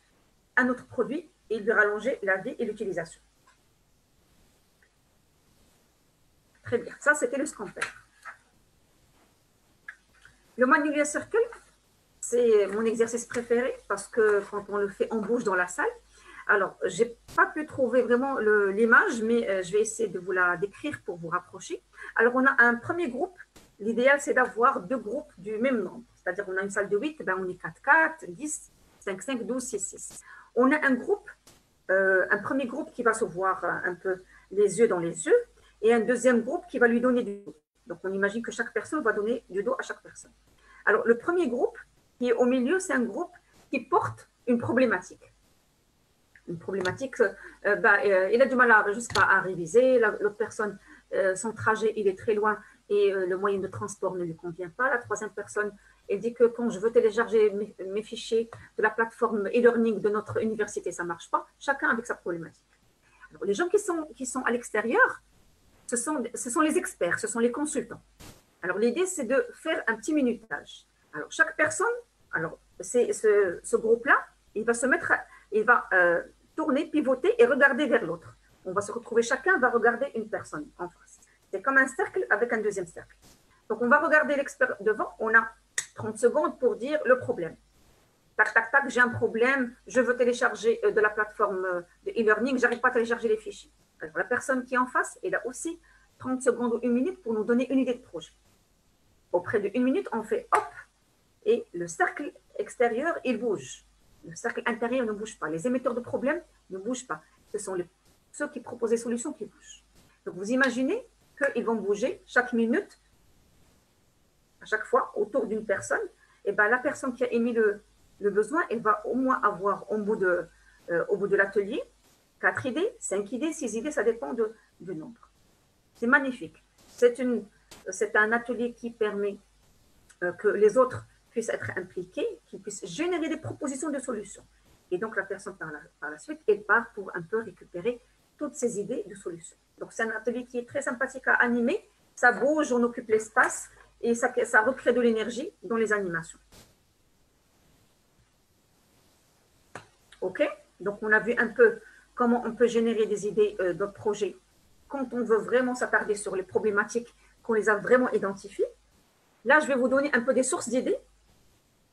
un autre produit et lui rallonger la vie et l'utilisation. Très bien, ça c'était le scamper. Le Magnolia Circle, c'est mon exercice préféré parce que quand on le fait, on bouge dans la salle. Alors, je n'ai pas pu trouver vraiment l'image, mais je vais essayer de vous la décrire pour vous rapprocher. Alors, on a un premier groupe. L'idéal, c'est d'avoir 2 groupes du même nombre. C'est-à-dire, on a une salle de 8, on est 4, 4, 10, 5, 5, 12, 6, 6. On a un groupe, un premier groupe qui va se voir un peu les yeux dans les yeux et un deuxième groupe qui va lui donner du... Donc, on imagine que chaque personne va donner du dos à chaque personne. Alors, le premier groupe qui est au milieu, c'est un groupe qui porte une problématique. Une problématique, il a du mal à, juste à réviser, l'autre personne, son trajet, il est très loin et le moyen de transport ne lui convient pas. La troisième personne, elle dit que quand je veux télécharger mes fichiers de la plateforme e-learning de notre université, ça ne marche pas. Chacun avec sa problématique. Alors, les gens qui sont à l'extérieur, ce sont les experts, ce sont les consultants. Alors, l'idée, c'est de faire un petit minutage. Alors, chaque personne, alors, ce groupe-là, il va se mettre, il va tourner, pivoter et regarder vers l'autre. On va se retrouver, chacun va regarder une personne en face. C'est comme un cercle avec un deuxième cercle. Donc, on va regarder l'expert devant. On a 30 secondes pour dire le problème. Tac, tac, tac, j'ai un problème. Je veux télécharger de la plateforme de e-learning. Je n'arrive pas à télécharger les fichiers. Alors, la personne qui est en face, elle a aussi 30 secondes ou 1 minute pour nous donner une idée de projet. Auprès de 1 minute, on fait hop et le cercle extérieur, il bouge. Le cercle intérieur ne bouge pas. Les émetteurs de problèmes ne bougent pas. Ce sont ceux qui proposent des solutions qui bougent. Donc, vous imaginez qu'ils vont bouger chaque minute, à chaque fois, autour d'une personne. Et bien, la personne qui a émis le besoin, elle va au moins avoir au bout de l'atelier 4 idées, 5 idées, 6 idées, ça dépend du nombre. C'est magnifique. C'est un atelier qui permet que les autres puissent être impliqués, qu'ils puissent générer des propositions de solutions. Et donc, la personne, par la suite, elle part pour un peu récupérer toutes ces idées de solutions. Donc, c'est un atelier qui est très sympathique à animer. Ça bouge, on occupe l'espace et ça recrée de l'énergie dans les animations. OK? Donc, on a vu un peu comment on peut générer des idées de projets quand on veut vraiment s'attarder sur les problématiques qu'on les a vraiment identifiées. Là, je vais vous donner un peu des sources d'idées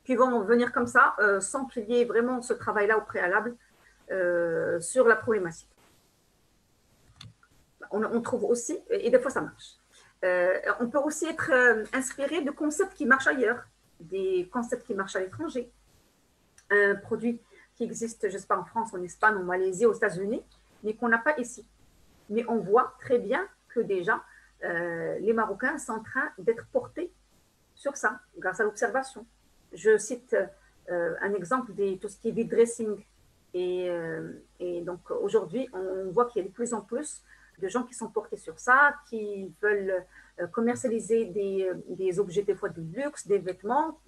qui vont venir comme ça, sans qu'il y ait vraiment ce travail-là au préalable sur la problématique. On trouve aussi, et des fois ça marche, on peut aussi être inspiré de concepts qui marchent ailleurs, des concepts qui marchent à l'étranger. Un produit qui existe, je ne sais pas, en France, en Espagne, en Malaisie, aux États-Unis, mais qu'on n'a pas ici. Mais on voit très bien que déjà, les Marocains sont en train d'être portés sur ça, grâce à l'observation. Je cite un exemple de tout ce qui est vide dressing. Et donc, aujourd'hui, on voit qu'il y a de plus en plus de gens qui sont portés sur ça, qui veulent commercialiser des objets, des fois de luxe, des vêtements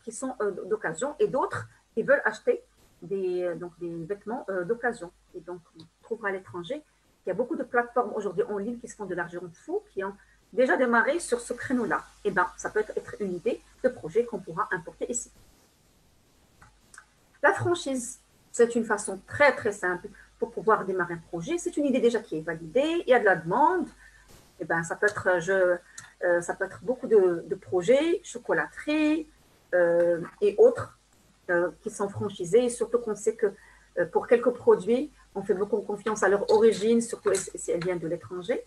qui sont d'occasion, et d'autres qui veulent acheter des vêtements d'occasion. Et donc, on trouvera à l'étranger qu'il y a beaucoup de plateformes aujourd'hui en ligne qui se font de l'argent fou, qui ont déjà démarré sur ce créneau-là. Et bien, ça peut être une idée de projet qu'on pourra importer ici. La franchise, c'est une façon très, très simple pour pouvoir démarrer un projet. C'est une idée déjà qui est validée, il y a de la demande. Et ben, ça peut être beaucoup de projets, chocolaterie et autres qui sont franchisés. Surtout qu'on sait que pour quelques produits, on fait beaucoup confiance à leur origine, surtout si elles viennent de l'étranger.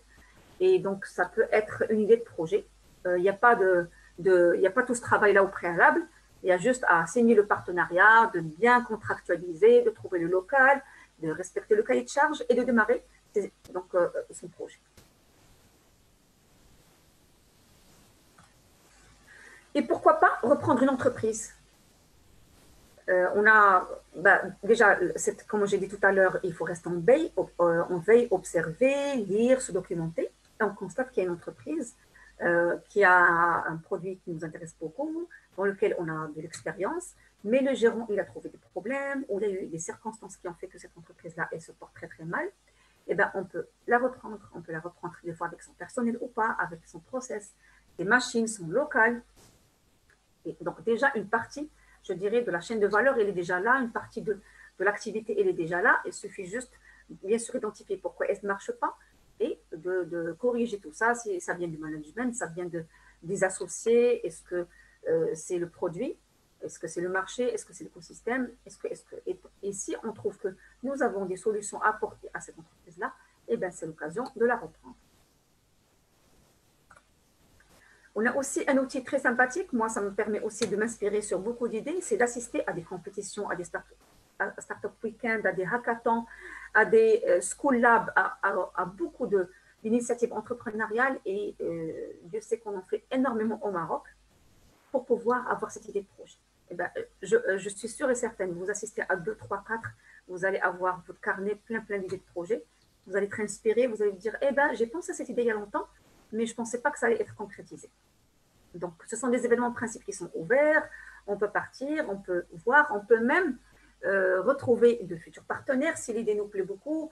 Et donc, ça peut être une idée de projet. Il n'y a pas tout ce travail-là au préalable. Il y a juste à signer le partenariat, de bien contractualiser, de trouver le local, de respecter le cahier de charge et de démarrer son projet. Et pourquoi pas reprendre une entreprise? Déjà, comme j'ai dit tout à l'heure, il faut rester en veille, observer, lire, se documenter. Et on constate qu'il y a une entreprise qui a un produit qui nous intéresse beaucoup, dans lequel on a de l'expérience, mais le gérant, il a trouvé des problèmes, ou il y a eu des circonstances qui ont fait que cette entreprise-là, elle se porte très très mal. Et bien, on peut la reprendre des fois avec son personnel ou pas, avec son process, les machines sont locales. Et donc déjà, une partie, je dirais, de la chaîne de valeur, elle est déjà là, une partie de l'activité, elle est déjà là. Il suffit juste, bien sûr, d'identifier pourquoi elle ne marche pas et de corriger tout ça. Si ça vient du management, ça vient des associés, est-ce que c'est le produit, est-ce que c'est le marché, est-ce que c'est l'écosystème, et si on trouve que nous avons des solutions à apporter à cette entreprise-là, eh bien, c'est l'occasion de la reprendre. On a aussi un outil très sympathique, moi ça me permet aussi de m'inspirer sur beaucoup d'idées, c'est d'assister à des compétitions, à des startup week-end, à des hackathons, à des school labs, à beaucoup d'initiatives entrepreneuriales et sais qu'on en fait énormément au Maroc, pour pouvoir avoir cette idée de projet. Eh ben, je suis sûre et certaine, vous assistez à 2, 3, 4, vous allez avoir votre carnet plein d'idées de projet, vous allez être inspiré, vous allez vous dire, eh ben, j'ai pensé à cette idée il y a longtemps, mais je ne pensais pas que ça allait être concrétisé. Donc, ce sont des événements de principe qui sont ouverts, on peut partir, on peut voir, on peut même retrouver de futurs partenaires si l'idée nous plaît beaucoup,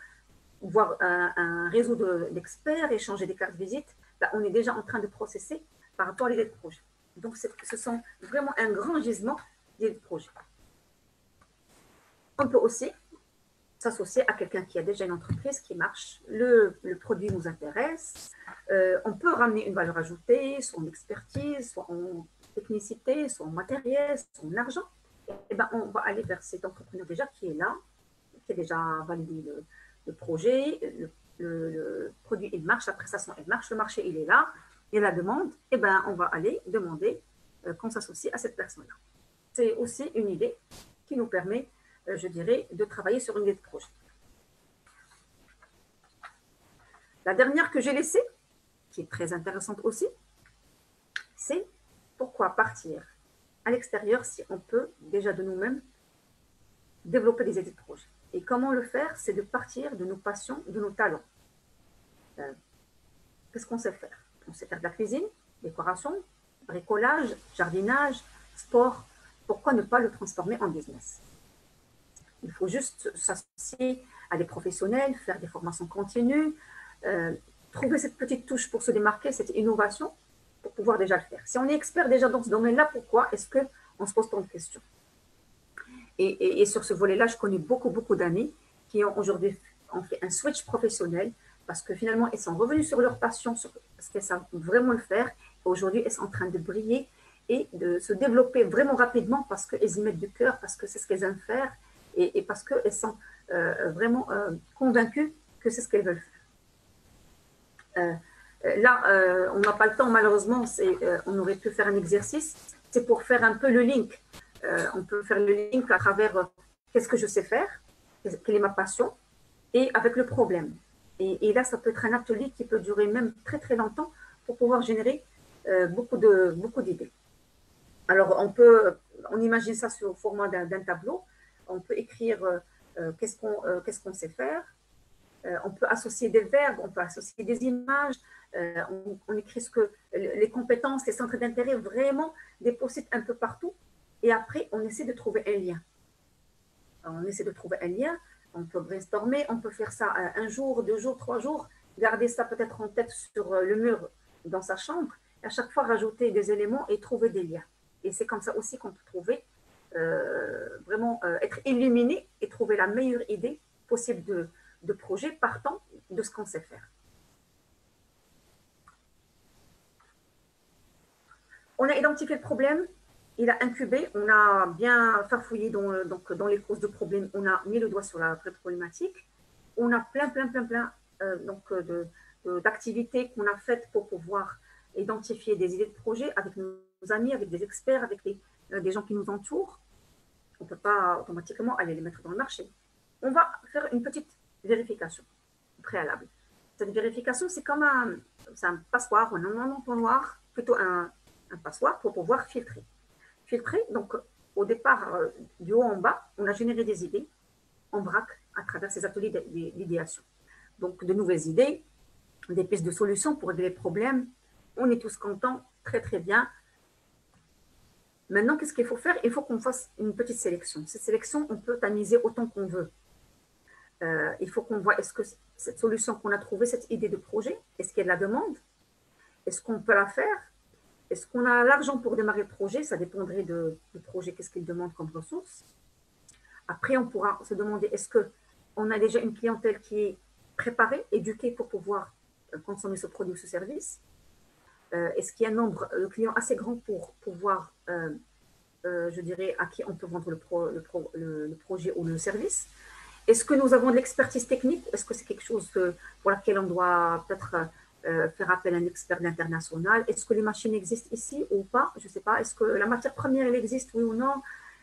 voir un réseau d'experts, échanger des cartes visite, ben, on est déjà en train de processer par rapport à l'idée de projet. Donc, ce sont vraiment un grand gisement d'idées de projet. On peut aussi s'associer à quelqu'un qui a déjà une entreprise qui marche, le produit nous intéresse, on peut ramener une valeur ajoutée, soit en expertise, soit en technicité, soit en matériel, soit en argent. Et ben, on va aller vers cet entrepreneur déjà qui est là, qui a déjà validé le projet, le produit il marche, la prestation elle marche, le marché il est là, et la demande, et ben, on va aller demander qu'on s'associe à cette personne-là. C'est aussi une idée qui nous permet, je dirais, de travailler sur une idée de projet. La dernière que j'ai laissée, qui est très intéressante aussi, c'est pourquoi partir à l'extérieur si on peut déjà de nous-mêmes développer des idées de projet. Et comment le faire? C'est de partir de nos passions, de nos talents. Qu'est-ce qu'on sait faire? On sait faire de la cuisine, décoration, bricolage, jardinage, sport. Pourquoi ne pas le transformer en business? Il faut juste s'associer à des professionnels, faire des formations continues, trouver cette petite touche pour se démarquer, cette innovation, pour pouvoir déjà le faire. Si on est expert déjà dans ce domaine-là, pourquoi est-ce qu'on se pose tant de questions? Et sur ce volet-là, je connais beaucoup d'amis qui ont aujourd'hui fait un switch professionnel parce que finalement, elles sont revenues sur leur passion, parce qu'elles savent vraiment le faire. Aujourd'hui, elles sont en train de briller et de se développer vraiment rapidement parce qu'elles y mettent du cœur, parce que c'est ce qu'elles aiment faire et parce qu'elles sont vraiment convaincues que c'est ce qu'elles veulent faire. Là, on n'a pas le temps, malheureusement, on aurait pu faire un exercice, c'est pour faire un peu le link. On peut faire le link à travers qu'est-ce que je sais faire, quelle est ma passion, et avec le problème. Et là, ça peut être un atelier qui peut durer même très longtemps pour pouvoir générer beaucoup d'idées. Alors, on imagine ça sous le format d'un tableau. On peut écrire qu'est-ce qu'on sait faire. On peut associer des verbes, on peut associer des images. On écrit les compétences, les centres d'intérêt, vraiment des post-it un peu partout. Et après, on essaie de trouver un lien. On peut brainstormer, on peut faire ça 1 jour, 2 jours, 3 jours, garder ça peut-être en tête sur le mur dans sa chambre, et à chaque fois rajouter des éléments et trouver des liens. Et c'est comme ça aussi qu'on peut trouver, vraiment être illuminé et trouver la meilleure idée possible de projet partant de ce qu'on sait faire. On a identifié le problème, il a incubé, on a bien farfouillé dans les causes de problèmes, on a mis le doigt sur la vraie problématique. On a plein d'activités qu'on a faites pour pouvoir identifier des idées de projet avec nos amis, avec des experts, avec des gens qui nous entourent. On ne peut pas automatiquement aller les mettre dans le marché. On va faire une petite vérification préalable. Cette vérification, c'est comme un passoire ou un entonnoir, plutôt un passoire pour pouvoir filtrer. Donc au départ, du haut en bas, on a généré des idées en vrac à travers ces ateliers d'idéation. Donc de nouvelles idées, des pistes de solutions pour régler les problèmes. On est tous contents, très bien. Maintenant, qu'est-ce qu'il faut faire? Il faut qu'on fasse une petite sélection. Cette sélection, on peut tamiser autant qu'on veut. Il faut qu'on voit, est-ce que cette solution qu'on a trouvée, cette idée de projet, est-ce qu'il y a de la demande? Est-ce qu'on peut la faire? Est-ce qu'on a l'argent pour démarrer le projet? Ça dépendrait du projet, qu'est-ce qu'il demande comme ressources. Après, on pourra se demander, est-ce qu'on a déjà une clientèle qui est préparée, éduquée pour pouvoir consommer ce produit ou ce service? Est-ce qu'il y a un nombre de clients assez grand pour pouvoir, je dirais, à qui on peut vendre le projet ou le service? Est-ce que nous avons de l'expertise technique? Est-ce que c'est quelque chose pour laquelle on doit peut-être faire appel à un expert d'international? Est-ce que les machines existent ici ou pas? Je ne sais pas. Est-ce que la matière première, elle existe, oui ou non?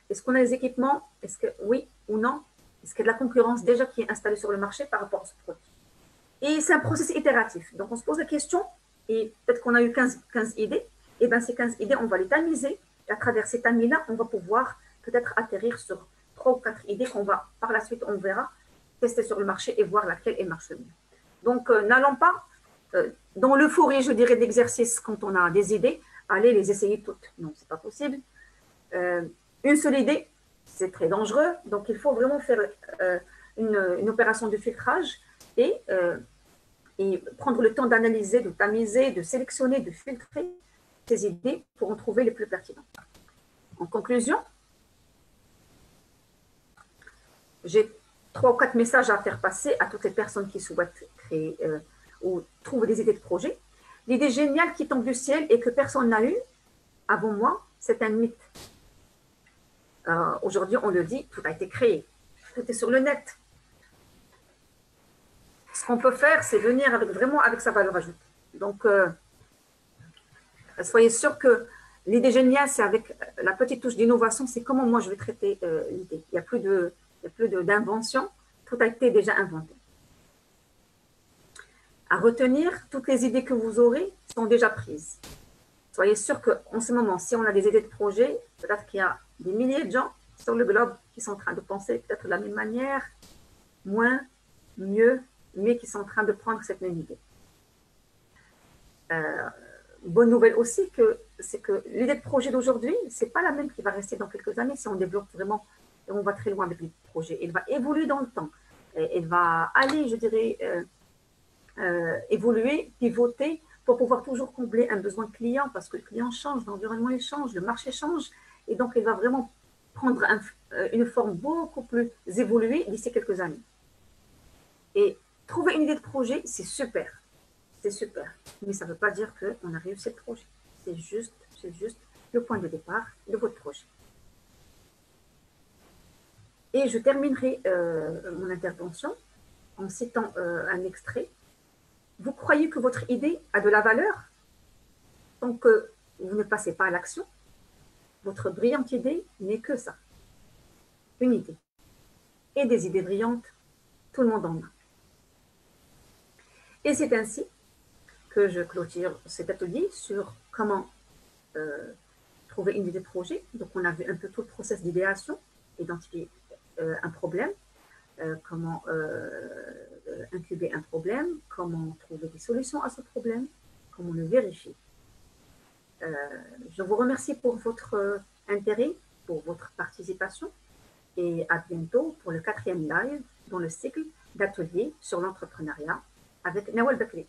Est-ce qu'on a les équipements? Est-ce que oui ou non? Est-ce qu'il y a de la concurrence déjà qui est installée sur le marché par rapport à ce produit? Et c'est un processus itératif. Donc, on se pose la question, et peut-être qu'on a eu 15 idées, et bien ces 15 idées, on va les tamiser. Et à travers ces tamis-là, on va pouvoir peut-être atterrir sur 3 ou 4 idées qu'on va, par la suite, on verra, tester sur le marché et voir laquelle elle marche le mieux. Donc, n'allons pas dans l'euphorie, je dirais, d'exercice quand on a des idées, aller les essayer toutes. Non, c'est pas possible. Une seule idée, c'est très dangereux. Donc, il faut vraiment faire une opération de filtrage et prendre le temps d'analyser, de tamiser, de sélectionner, de filtrer ces idées pour en trouver les plus pertinentes. En conclusion, j'ai 3 ou 4 messages à faire passer à toutes les personnes qui souhaitent créer ou trouver des idées de projet. L'idée géniale qui tombe du ciel et que personne n'a eue avant moi, c'est un mythe. Aujourd'hui, on le dit, tout a été créé, tout est sur le net. Ce qu'on peut faire, c'est venir vraiment avec sa valeur ajoutée. Donc, soyez sûr que l'idée géniale, c'est avec la petite touche d'innovation, c'est comment moi je vais traiter l'idée. Il n'y a plus d'invention, tout a été déjà inventé. À retenir, toutes les idées que vous aurez sont déjà prises. Soyez sûr qu'en ce moment, si on a des idées de projet, peut-être qu'il y a des milliers de gens sur le globe qui sont en train de penser peut-être de la même manière, moins, mieux, mais qui sont en train de prendre cette même idée. Bonne nouvelle aussi, c'est que l'idée de projet d'aujourd'hui, ce n'est pas la même qui va rester dans quelques années si on développe vraiment, et on va très loin avec l'idée de projet. Elle va évoluer dans le temps. Elle va aller, je dirais, évoluer, pivoter pour pouvoir toujours combler un besoin client parce que le client change, l'environnement il change, le marché change et donc elle va vraiment prendre une forme beaucoup plus évoluée d'ici quelques années. Et trouver une idée de projet, c'est super, mais ça ne veut pas dire qu'on a réussi le projet. C'est juste le point de départ de votre projet. Et je terminerai mon intervention en citant un extrait. Vous croyez que votre idée a de la valeur tant que vous ne passez pas à l'action. Votre brillante idée n'est que ça, une idée. Et des idées brillantes, tout le monde en a. Et c'est ainsi que je clôture cet atelier sur comment trouver une idée de projet. Donc on a vu un peu tout le process d'idéation, identifier un problème, comment incuber un problème, comment trouver des solutions à ce problème, comment le vérifier. Je vous remercie pour votre intérêt, pour votre participation et à bientôt pour le 4e live dans le cycle d'ateliers sur l'entrepreneuriat avec Nawal Bakri.